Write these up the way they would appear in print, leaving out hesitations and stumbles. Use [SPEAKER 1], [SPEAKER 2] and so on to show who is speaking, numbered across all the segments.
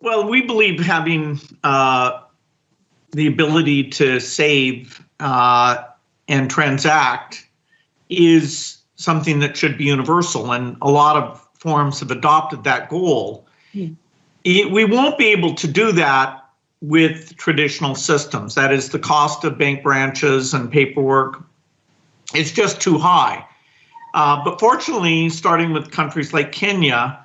[SPEAKER 1] Well, we believe having the ability to save and transact is something that should be universal, and a lot of forms have adopted that goal. We won't be able to do that with traditional systems. That is, the cost of bank branches and paperwork is just too high. But fortunately, starting with countries like Kenya,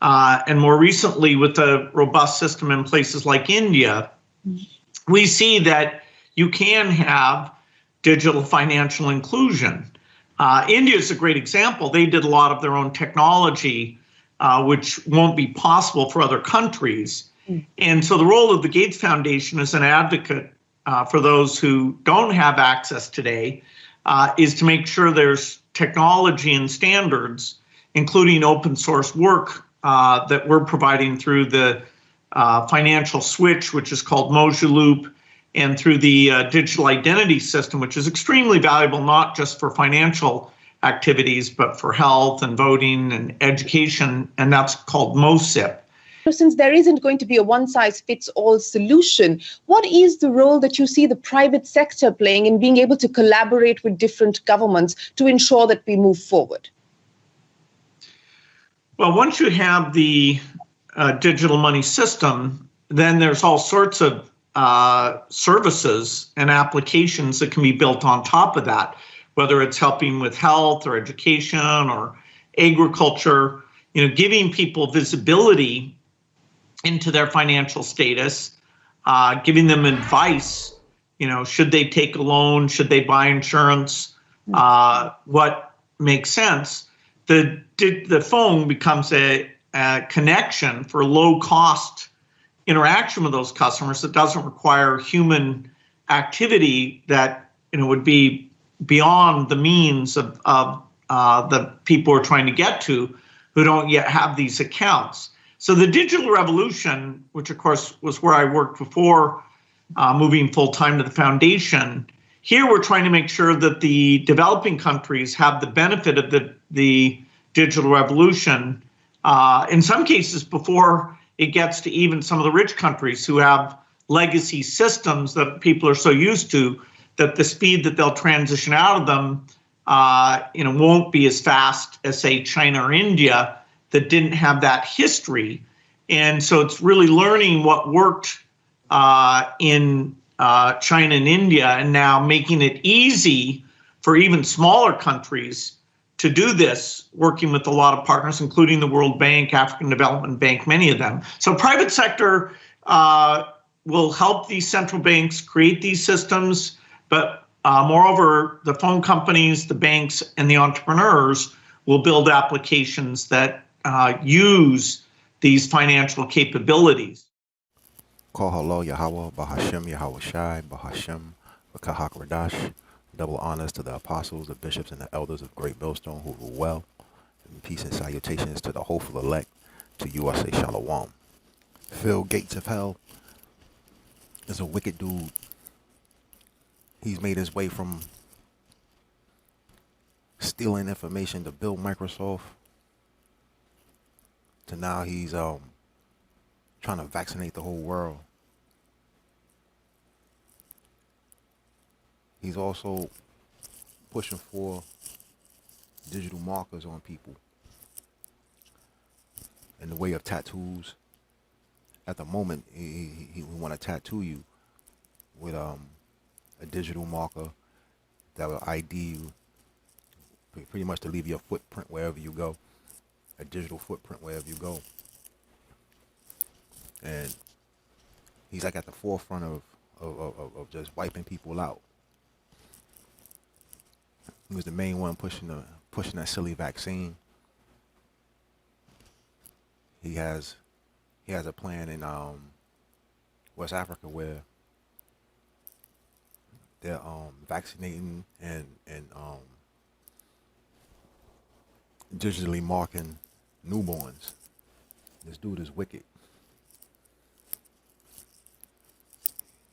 [SPEAKER 1] and more recently with a robust system in places like India, we see that you can have digital financial inclusion. India is a great example. They did a lot of their own technology, which won't be possible for other countries. And so the role of the Gates Foundation as an advocate for those who don't have access today is to make sure there's technology and standards, including open source work that we're providing through the financial switch, which is called Mojaloop, and through the digital identity system, which is extremely valuable, not just for financial activities, but for health and voting and education, and that's called MOSIP.
[SPEAKER 2] Since there isn't going to be a one-size-fits-all solution, what is the role that you see the private sector playing in being able to collaborate with different governments to ensure that we move forward?
[SPEAKER 1] Well, once you have the digital money system, then there's all sorts of services and applications that can be built on top of that, whether it's helping with health or education or agriculture, giving people visibility into their financial status, giving them advice, should they take a loan, should they buy insurance, what makes sense. The phone becomes a connection for low cost interaction with those customers that doesn't require human activity that would be beyond the means of the people we're trying to get to who don't yet have these accounts. So the digital revolution, which of course was where I worked before moving full time to the foundation, here we're trying to make sure that the developing countries have the benefit of the digital revolution, in some cases before it gets to even some of the rich countries who have legacy systems that people are so used to that the speed that they'll transition out of them won't be as fast as, say, China or India that didn't have that history. And so it's really learning what worked in China and India and now making it easy for even smaller countries to do this, working with a lot of partners, including the World Bank, African Development Bank, many of them. So private sector will help these central banks create these systems, but moreover, the phone companies, the banks, and the entrepreneurs will build applications that use these financial capabilities.
[SPEAKER 3] Kohalo Yahweh, Bahashem Yahweh Shai, Bahashem, Bakahak Radash. Double honors to the apostles, the bishops, and the elders of Great Millstone who rule well. And peace and salutations to the hopeful elect, to USA Shalom. Phil Gates of Hell is a wicked dude. He's made his way from stealing information to build Microsoft to now he's trying to vaccinate the whole world. He's also pushing for digital markers on people in the way of tattoos. At the moment, he want to tattoo you with a digital marker that will ID you, pretty much to leave your footprint wherever you go, a digital footprint wherever you go. And he's like at the forefront of just wiping people out. He was the main one pushing that silly vaccine. He has a plan in West Africa where they're vaccinating and digitally marking newborns. This dude is wicked.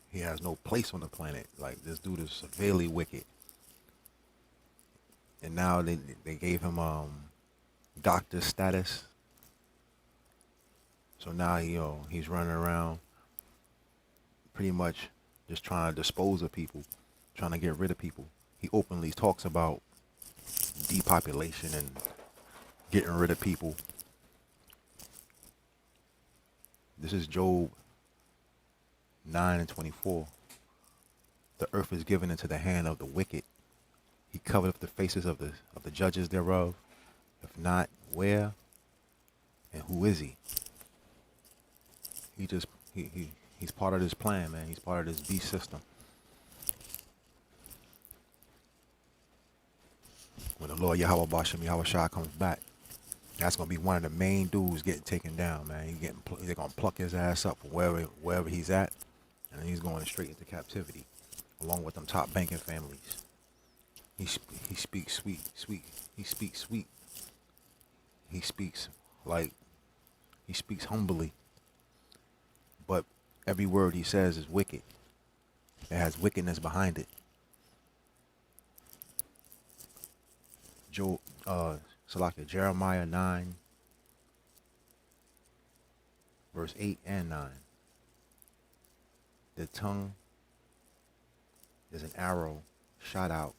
[SPEAKER 3] He has no place on the planet. Like, this dude is severely wicked. And now they gave him doctor status. So now, he's running around pretty much just trying to dispose of people, trying to get rid of people. He openly talks about depopulation and getting rid of people. This is Job 9:24. The earth is given into the hand of the wicked. He covered up the faces of the judges thereof. If not, where and who is he? He just he's part of this plan, man. He's part of this beast system. When the Lord Yahweh Bashem Yahweh Shah comes back, that's gonna be one of the main dudes getting taken down, man. They're gonna pluck his ass up from wherever he's at, and he's going straight into captivity, along with them top banking families. He speaks sweet. He speaks sweet. He speaks like he speaks humbly, but every word he says is wicked. It has wickedness behind it. Jeremiah 9, verse 8 and 9. The tongue is an arrow shot out.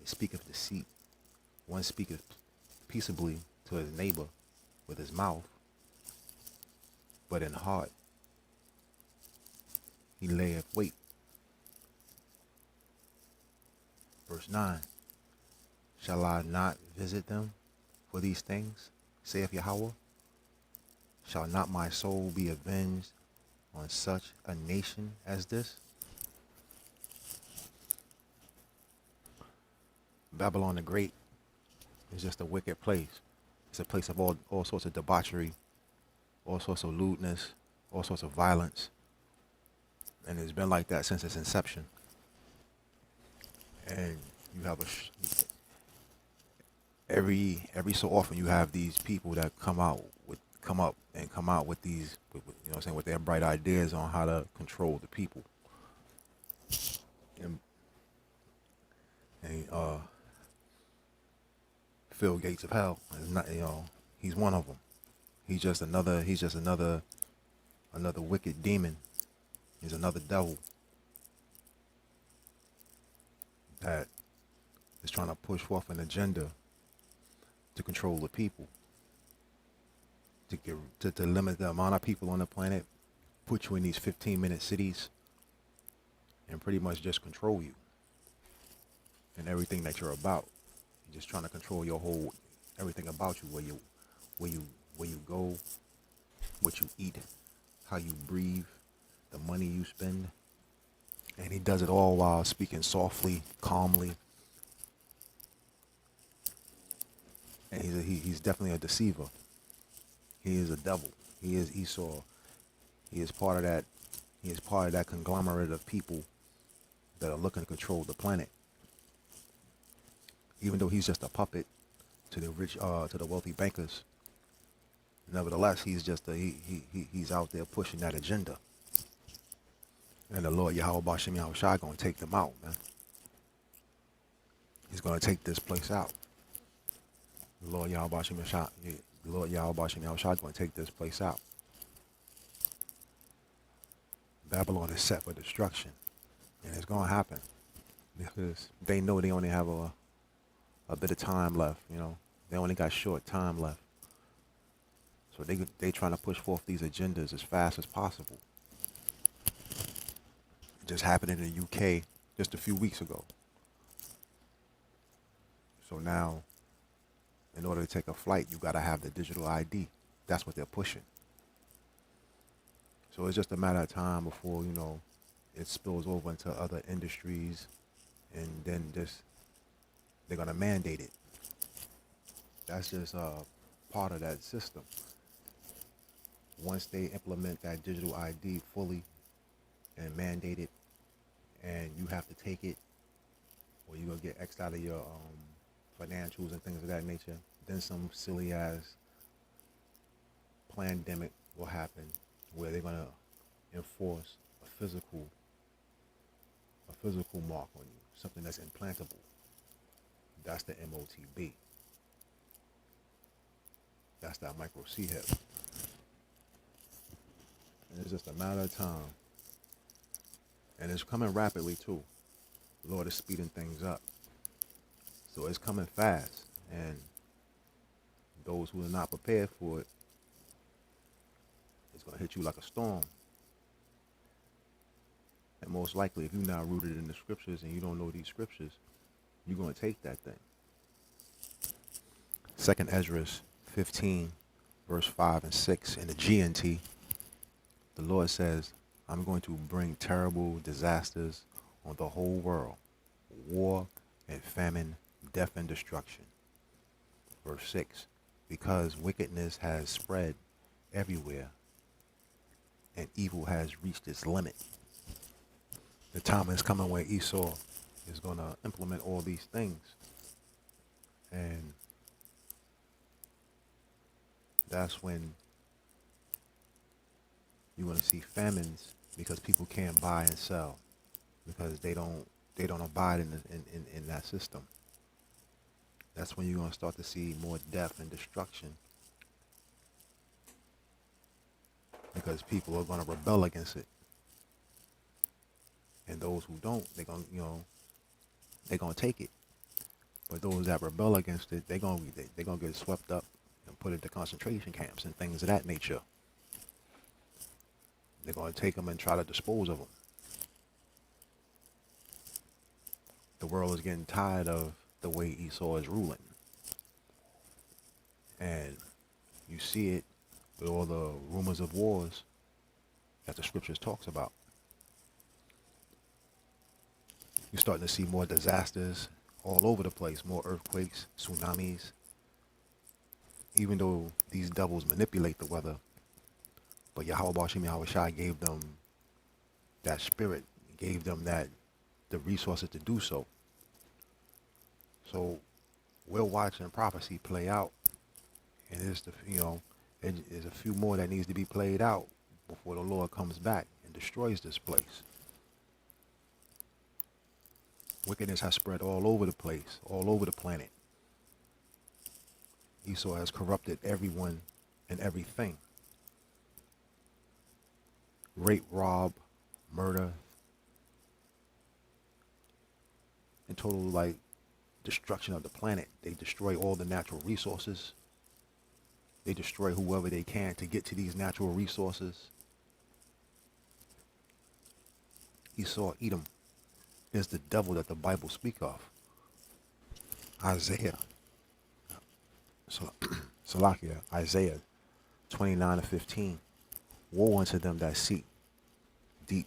[SPEAKER 3] It speaketh deceit. One speaketh peaceably to his neighbor with his mouth, but in heart he layeth wait. Verse 9. Shall I not visit them for these things, saith Yahweh? Shall not my soul be avenged on such a nation as this? Babylon the Great is just a wicked place. It's a place of all sorts of debauchery, all sorts of lewdness, all sorts of violence. And it's been like that since its inception. And you have every so often you have these people that come out with these, with their bright ideas on how to control the people. And Phil Gates of Hell is not, he's one of them. He's just another wicked demon. He's another devil that is trying to push forth an agenda to control the people, to limit the amount of people on the planet, put you in these 15-minute cities, and pretty much just control you and everything that you're about. He's just trying to control everything about you, where you go, what you eat, how you breathe, the money you spend. And he does it all while speaking softly, calmly. And he's definitely a deceiver. He is a devil. He is Esau. He is part of that. He is part of that conglomerate of people that are looking to control the planet. Even though he's just a puppet to the rich, to the wealthy bankers, nevertheless, he's he's out there pushing that agenda. And the Lord Yahweh Bashem Yahweh Shai gonna take them out, man. He's gonna take this place out. The Lord Yahweh Bashem Yahweh Shai gonna take this place out. Babylon is set for destruction, and it's gonna happen because they know they only have a bit of time left. They only got short time left, so they trying to push forth these agendas as fast as possible. It just happened in the UK just a few weeks ago. So now, in order to take a flight, you gotta have the digital ID. That's what they're pushing. So it's just a matter of time before, it spills over into other industries, and then they're gonna mandate it. That's just part of that system. Once they implement that digital ID fully and mandate it, and you have to take it, or you're gonna get X'd out of your financials and things of that nature, then some silly ass pandemic will happen where they're gonna enforce a physical mark on you, something that's implantable. That's the MOTB. That's that micro C hip. just a matter of time. And it's coming rapidly too. The Lord is speeding things up. So it's coming fast. And those who are not prepared for it, it's going to hit you like a storm. And most likely, if you're not rooted in the scriptures and you don't know these scriptures, you're going to take that thing. 2nd Ezra 15, verse 5 and 6 in the GNT, the Lord says, I'm going to bring terrible disasters on the whole world, war and famine, death and destruction. Verse 6, because wickedness has spread everywhere and evil has reached its limit. The time is coming where Esau is going to implement all these things. And that's when you're going to see famines because people can't buy and sell because they don't abide in that system. That's when you're going to start to see more death and destruction because people are going to rebel against it. And those who don't, they're going to take it. But those that rebel against it, they're going to get swept up and put into concentration camps and things of that nature. They're going to take them and try to dispose of them. The world is getting tired of the way Esau is ruling. And you see it with all the rumors of wars that the scriptures talks about. You're starting to see more disasters all over the place, more earthquakes, tsunamis. Even though these devils manipulate the weather, but Yahweh Bashim Yahweh Shai gave them that spirit, gave them the resources to do so. So we're watching prophecy play out, and there's a few more that needs to be played out before the Lord comes back and destroys this place. Wickedness has spread all over the place, all over the planet. Esau has corrupted everyone and everything. Rape, rob, murder, and total destruction of the planet. They destroy all the natural resources. They destroy whoever they can to get to these natural resources. Esau, Edom, is the devil that the Bible speaks of. Isaiah 29:15. Woe unto them that seek deep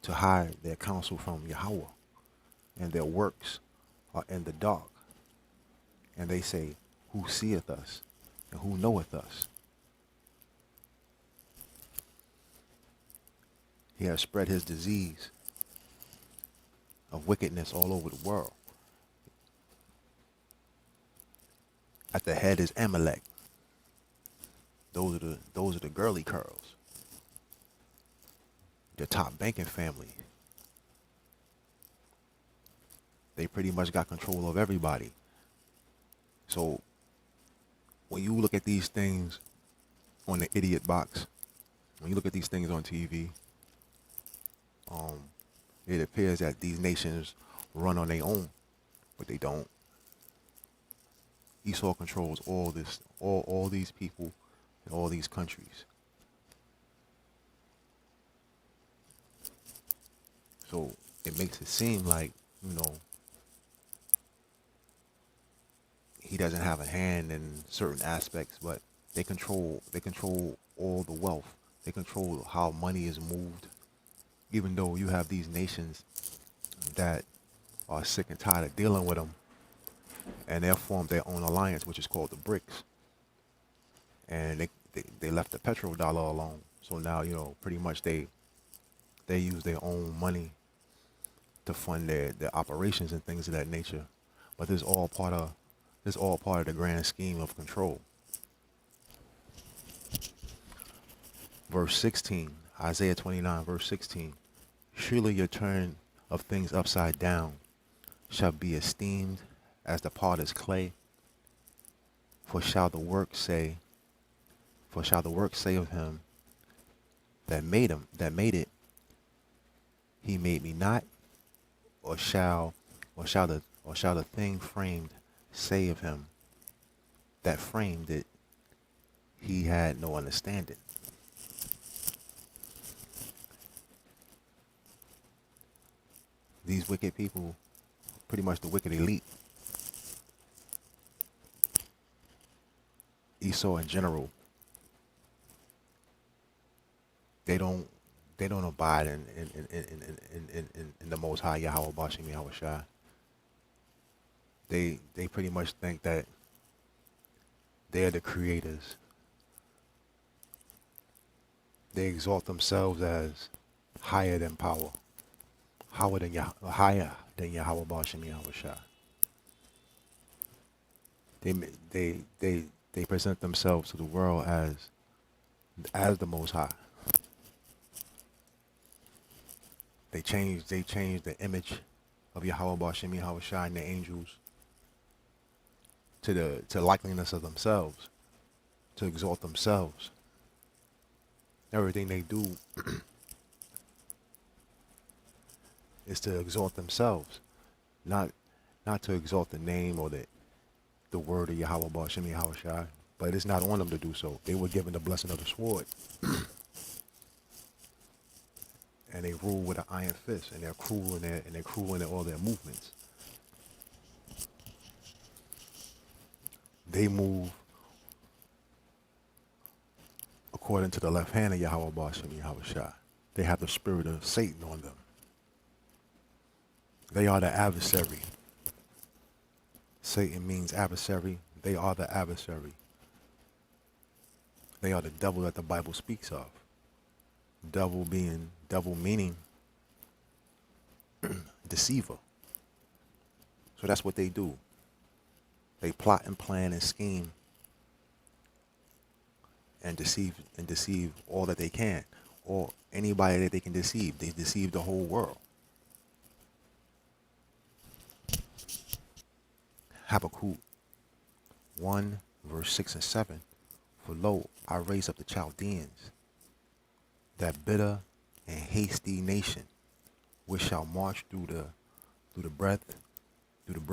[SPEAKER 3] to hide their counsel from Yahweh, and their works are in the dark. And they say, who seeth us, and who knoweth us? He has spread his disease of wickedness all over the world. At the head is Amalek. Those are the girly curls. The top banking family. They pretty much got control of everybody. So when you look at these things on the idiot box, when you look at these things on TV, it appears that these nations run on their own, but they don't. Esau controls all these people and all these countries. So it makes it seem like, he doesn't have a hand in certain aspects, but they control all the wealth. They control how money is moved. Even though you have these nations that are sick and tired of dealing with them, and they'll form their own alliance, which is called the BRICS. And they left the petrodollar alone. So now, pretty much they use their own money to fund their operations and things of that nature. But this is all part of the grand scheme of control. Verse 16, Isaiah 29, verse 16. Surely your turn of things upside down shall be esteemed as the potter's clay. For shall the work say of him, that made it, he made me not, or shall the thing framed say of him that framed it, he had no understanding. These wicked people, pretty much the wicked elite, Esau in general, they don't they don't abide in the Most High Yahweh Bashim Yahweh Shai. They pretty much think that they're the creators. They exalt themselves as higher than power, higher than Yahweh Bashim Yahweh Shai. They they present themselves to the world as the Most High. They change the image of Yahweh Bashim Yahweh Shai and the angels to likeliness of themselves, to exalt themselves. Everything they do is to exalt themselves, not to exalt the name or the word of Yahweh Bashim Yahweh Shai. But it's not on them to do so. They were given the blessing of the sword. And they rule with an iron fist, and they're cruel in all their movements. They move according to the left hand of Yahweh Bashim Yahweh Shai. They have the spirit of Satan on them. They are the adversary. Satan means adversary. They are the adversary. They are the devil that the Bible speaks of. Devil meaning deceiver. So that's what they do. They plot and plan and scheme and deceive all that they can, or anybody that they can deceive. They deceive the whole world. Habakkuk 1 verse 6 and 7. For lo, I raise up the Chaldeans, that bitter and hasty nation, which shall march through the breadth of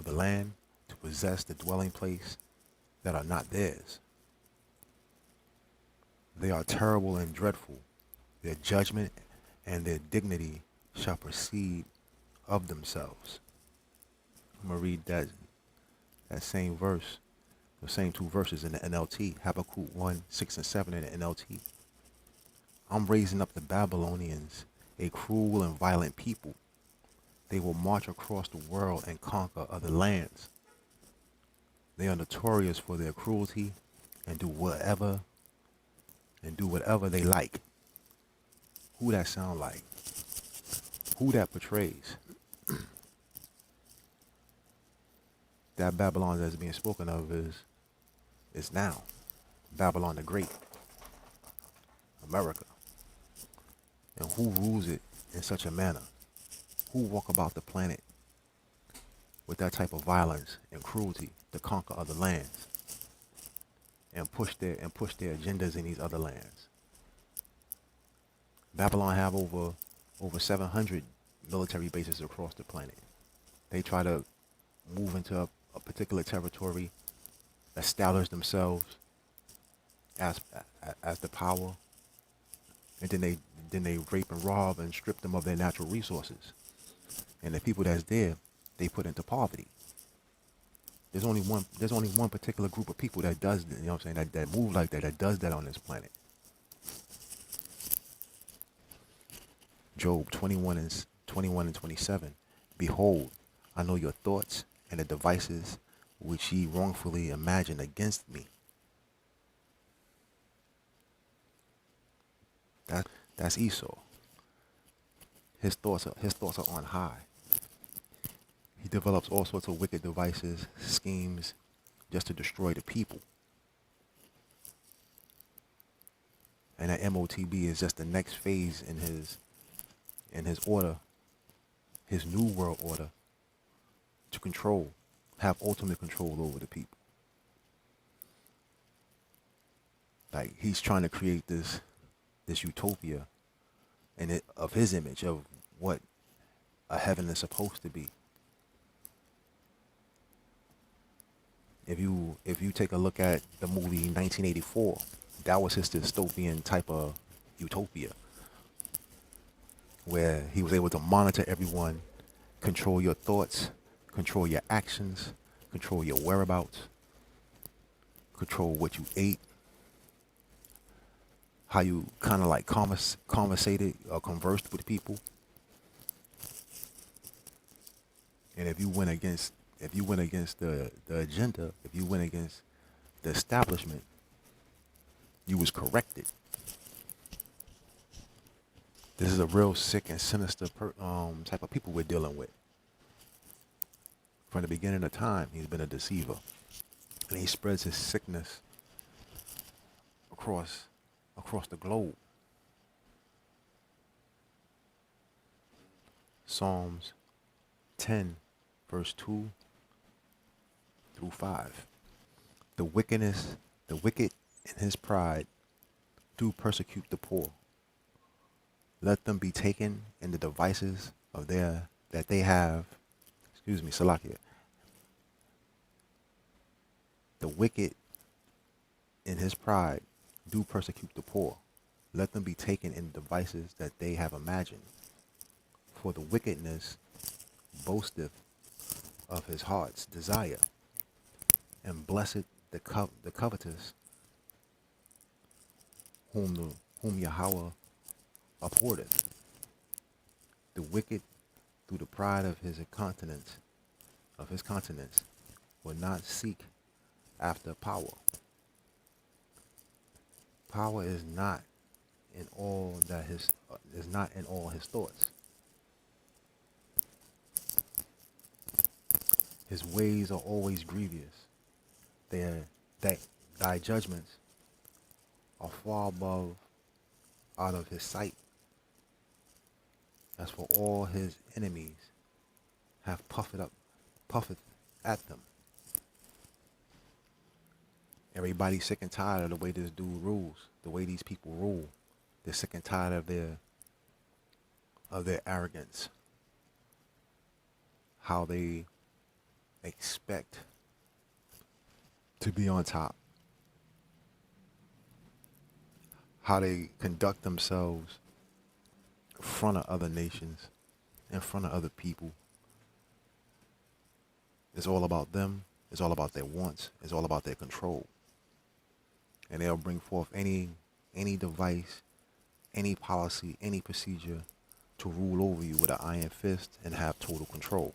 [SPEAKER 3] the land, to possess the dwelling place that are not theirs. They are terrible and dreadful. Their judgment and their dignity shall proceed of themselves. I'm going to read that same verse, the same two verses in the NLT, Habakkuk 1, 6 and 7 in the NLT. I'm raising up the Babylonians, a cruel and violent people. They will march across the world and conquer other lands. They are notorious for their cruelty and do whatever they like. Who that sound like? Who that portrays? That Babylon that's being spoken of is now Babylon the Great, America. And who rules it in such a manner? Who walk about the planet with that type of violence and cruelty to conquer other lands and push their agendas in these other lands? Babylon have over 700 military bases across the planet. They try to move into a particular territory, establish themselves as the power, and then they rape and rob and strip them of their natural resources. And the people that's there, they put into poverty. There's only one particular group of people that does, you know what I'm saying, that move like that does that on this planet. Job 21 and 27. Behold, I know your thoughts and the devices which ye wrongfully imagine against me. That's Esau. His thoughts are on high. He develops all sorts of wicked devices, schemes, just to destroy the people. And that MOTB is just the next phase in his order, his new world order, to have ultimate control over the people. Like he's trying to create this utopia and it of his image of what a heaven is supposed to be. If you take a look at the movie 1984, that was his dystopian type of utopia, where he was able to monitor everyone, control your thoughts, control your actions, control your whereabouts, control what you ate, how you kind of like conversated or conversed with people. And if you went against the agenda, if you went against the establishment, you was corrected. This is a real sick and sinister type of people we're dealing with. From the beginning of time, he's been a deceiver, and he spreads his sickness across the globe. Psalms 10, verse 2 through 5. The wicked in his pride do persecute the poor. Let them be taken in the devices of that they have. Excuse me, Salakia. The wicked in his pride do persecute the poor. Let them be taken in devices that they have imagined. For the wickedness boasteth of his heart's desire, and blessed the covetous, whom Yahweh abhorreth. The wicked, through the pride of his countenance, will not seek after power. Power is not in all his thoughts. His ways are always grievous. Thy judgments are far above out of his sight. As for all his enemies puffeth at them. Everybody's sick and tired of the way this dude rules, the way these people rule. They're sick and tired of their arrogance, how they expect to be on top, how they conduct themselves in front of other nations, in front of other people. It's all about them. It's all about their wants. It's all about their control. And they'll bring forth any device, any policy, any procedure to rule over you with an iron fist and have total control.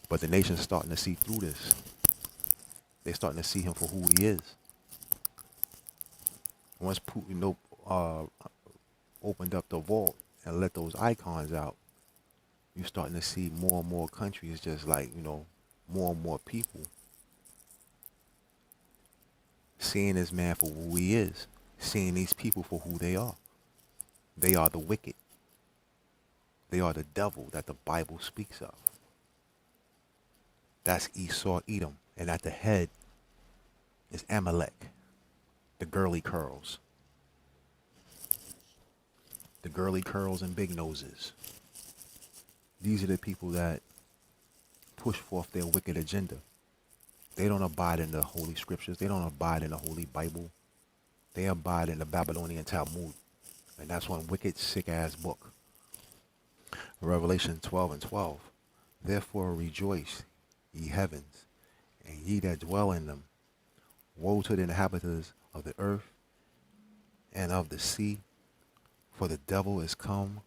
[SPEAKER 3] But the nation's starting to see through this. They're starting to see him for who he is. Once Putin opened up the vault and let those icons out, you're starting to see more and more countries, just like, more and more people seeing this man for who he is, seeing these people for who they are. They are the wicked. They are the devil that the Bible speaks of. That's Esau, Edom. And at the head is Amalek, the girly curls. The girly curls and big noses. These are the people that push forth their wicked agenda. They don't abide in the Holy Scriptures. They don't abide in the Holy Bible. They abide in the Babylonian Talmud. And that's one wicked, sick-ass book. Revelation 12:12. Therefore rejoice, ye heavens, and ye that dwell in them. Woe to the inhabitants of the earth and of the sea, for the devil is come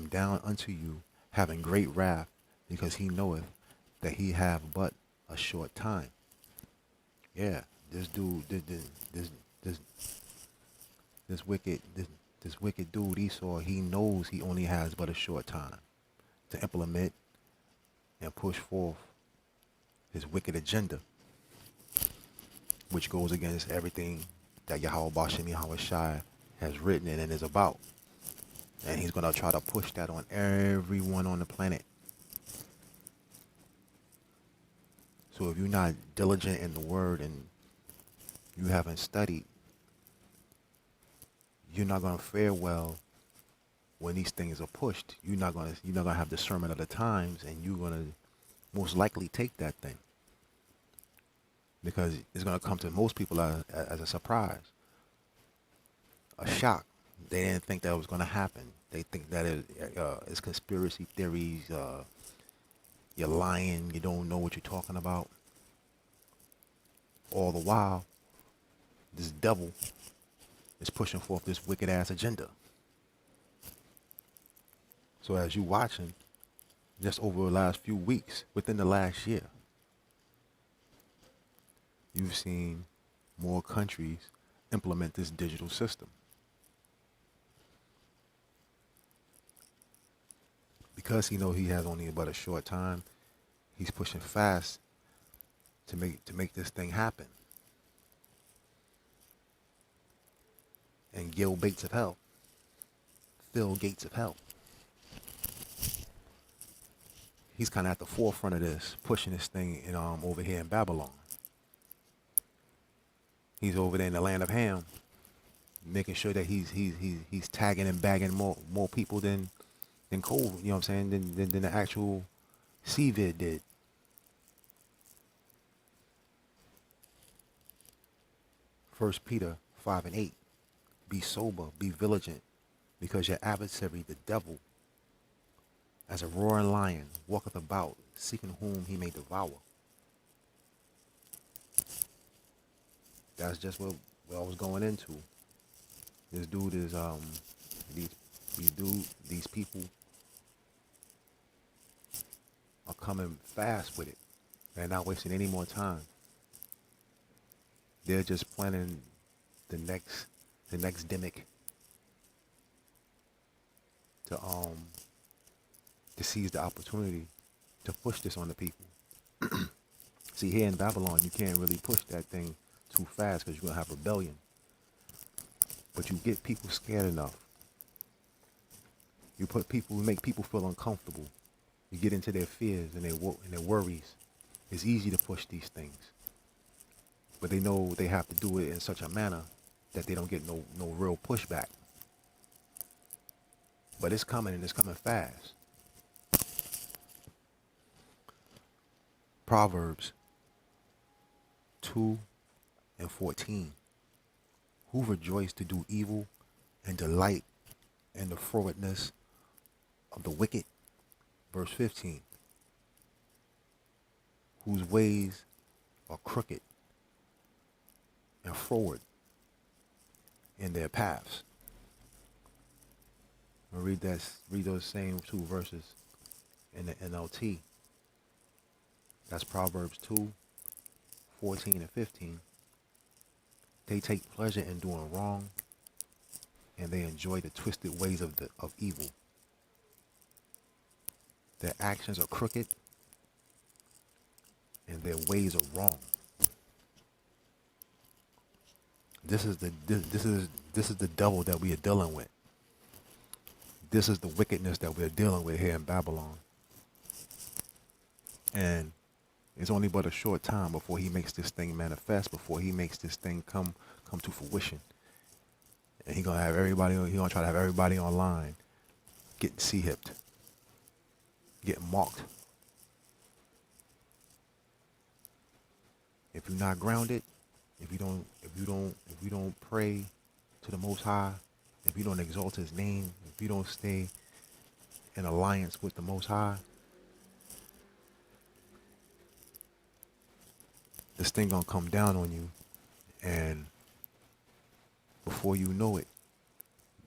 [SPEAKER 3] down unto you, having great wrath, because he knoweth that he have but a short time. Yeah, this dude, this wicked dude Esau, he knows he only has but a short time to implement and push forth his wicked agenda, which goes against everything that Yahweh Bashem Yahweh Shai has written and is about. And he's going to try to push that on everyone on the planet. So if you're not diligent in the word and you haven't studied, you're not gonna fare well when these things are pushed. You're not gonna have discernment of the times, and you're gonna most likely take that thing because it's gonna come to most people as a surprise, a shock. They didn't think that was gonna happen. They think that it's conspiracy theories. You're lying. You don't know what you're talking about. All the while, this devil is pushing forth this wicked ass agenda. So as you watching, just over the last few weeks, within the last year, you've seen more countries implement this digital system. Because he knows he has only but a short time, he's pushing fast to make this thing happen. And Gil Bates of hell, Phil Gates of hell, he's kind of at the forefront of this, pushing this thing in over here in Babylon. He's over there in the land of Ham, making sure that he's tagging and bagging more people than Cole, you know what I'm saying, than the actual CVID did. First Peter 5:8. Be sober, be vigilant, because your adversary, the devil, as a roaring lion, walketh about, seeking whom he may devour. That's just what I was going into. This dude is these people are coming fast with it. They're not wasting any more time. They're just planning the next gimmick to seize the opportunity to push this on the people. See, here in Babylon, you can't really push that thing too fast because you're gonna have rebellion. But you get people scared enough. You make people feel uncomfortable. You get into their fears and their worries. It's easy to push these things, but they know they have to do it in such a manner that they don't get no real pushback. But it's coming, and it's coming fast. Proverbs 2:14. Who rejoice to do evil and delight in the frowardness of the wicked? Verse 15. Whose ways are crooked and froward in their paths. I'll read those same two verses in the NLT. That's Proverbs 2:14 and 15. They take pleasure in doing wrong, and they enjoy the twisted ways of evil. Their actions are crooked, and their ways are wrong. This is the devil that we are dealing with. This is the wickedness that we're dealing with here in Babylon. And it's only but a short time before he makes this thing manifest, before he makes this thing come to fruition. And he gonna try to have everybody online getting C-hipped, getting mocked. If you're not grounded, if you don't pray to the Most High, if you don't exalt his name, if you don't stay in alliance with the Most High, this thing gonna come down on you, and before you know it,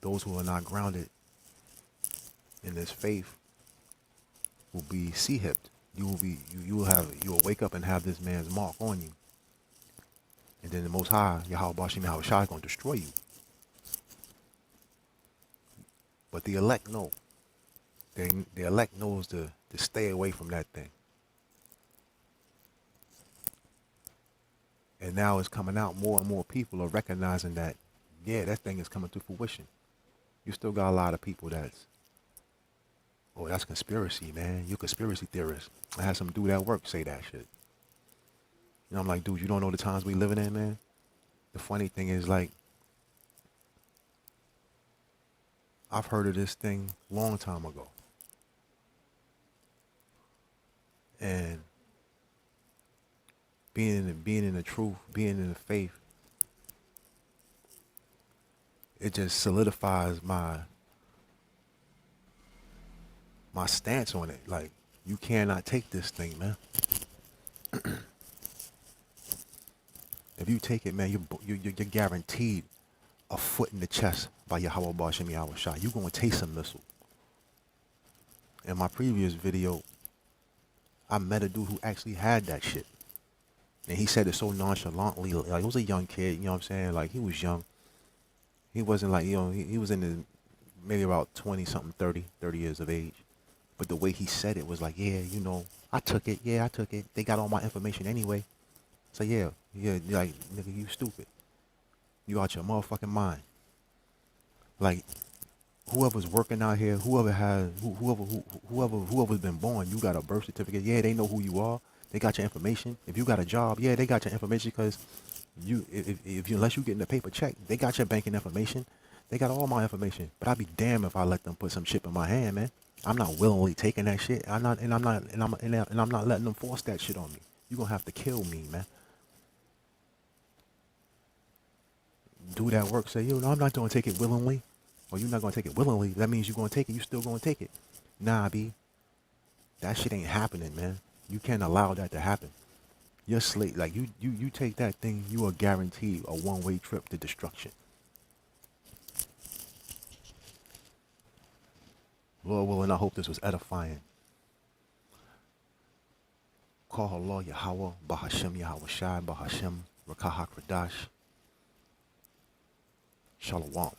[SPEAKER 3] those who are not grounded in this faith will be C-hipped. You'll wake up and have this man's mark on you. And then the Most High, Yahweh Bashim Yahweh Shai, is going to destroy you. But the elect know. The elect knows to stay away from that thing. And now it's coming out, more and more people are recognizing that, yeah, that thing is coming to fruition. You still got a lot of people that's conspiracy, man. You're a conspiracy theorist. I had some dude at work say that shit. You know, I'm like, dude, you don't know the times we living in, man? the funny thing is, like, I've heard of this thing long time ago. And being in the truth, being in the faith, it just solidifies my stance on it. Like, you cannot take this thing, man. If you take it, man, you're guaranteed a foot in the chest by Yahweh Ba'ashem Yahweh Shai. You're going to taste a missile. In my previous video, I met a dude who actually had that shit. And he said it so nonchalantly. Like, he was a young kid, you know what I'm saying? Like, he was young. He wasn't like, you know, he was in his maybe about 20 something, 30 years of age. But the way he said it was like, yeah, you know, I took it. Yeah, I took it. They got all my information anyway. So yeah, like, nigga, you stupid. You out your motherfucking mind. Like, whoever's working out here, whoever's been born, you got a birth certificate. Yeah, they know who you are. They got your information. If you got a job, yeah, they got your information because unless you getting a paper check, they got your banking information. They got all my information. But I'd be damned if I let them put some shit in my hand, man. I'm not willingly taking that shit. I'm not letting them force that shit on me. You gonna have to kill me, man. Do that work. Say, yo, no, I'm not gonna take it willingly. Or you're not gonna take it willingly. That means you're gonna take it. You still gonna take it. Nah, B. That shit ain't happening, man. You can't allow that to happen. You're slave. Like, you take that thing, you are guaranteed a one-way trip to destruction. Lord willing, I hope this was edifying. Call Allah Yahweh, Bahashem Yahweh Shai, Bahashem Rakahak Radash. Shalom.